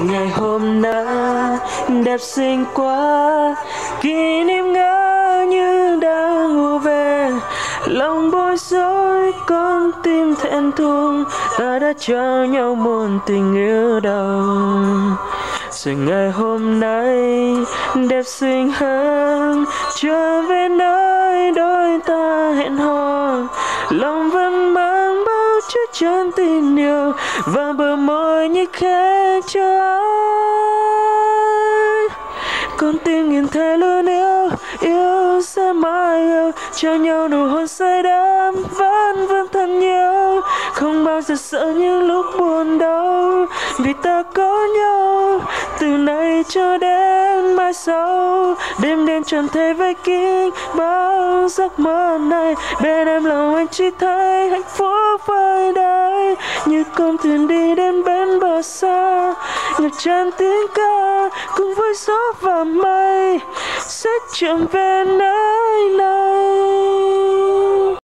ngày hôm nay đẹp xinh quá, kỷ niệm ngỡ như đang ùa về, lòng bối rối con tim thẹn thùng, ta đã trao nhau một tình yêu đầu. Rồi ngày hôm nay đẹp xinh hơn, trở về nơi đôi ta hẹn hò, lòng vẫn mang bao chút chân tình yêu và bờ môi như khẽ cho ai. Con tim nghìn thề luôn yêu, yêu sẽ mãi yêu, cho nhau nụ hôn say đắm vẫn vẫn thật nhiều, không bao giờ sợ những lúc buồn đau, vì ta có nhau từ nay cho đến mai sau. Đêm đêm chẳng thể vây kín bao giấc mơ này, bên em lòng anh chỉ thấy hạnh phúc vơi đầy, như con thuyền đi đến bên bờ xa, ngập tràn tiếng ca cùng với gió và mây sẽ chậm về nơi này.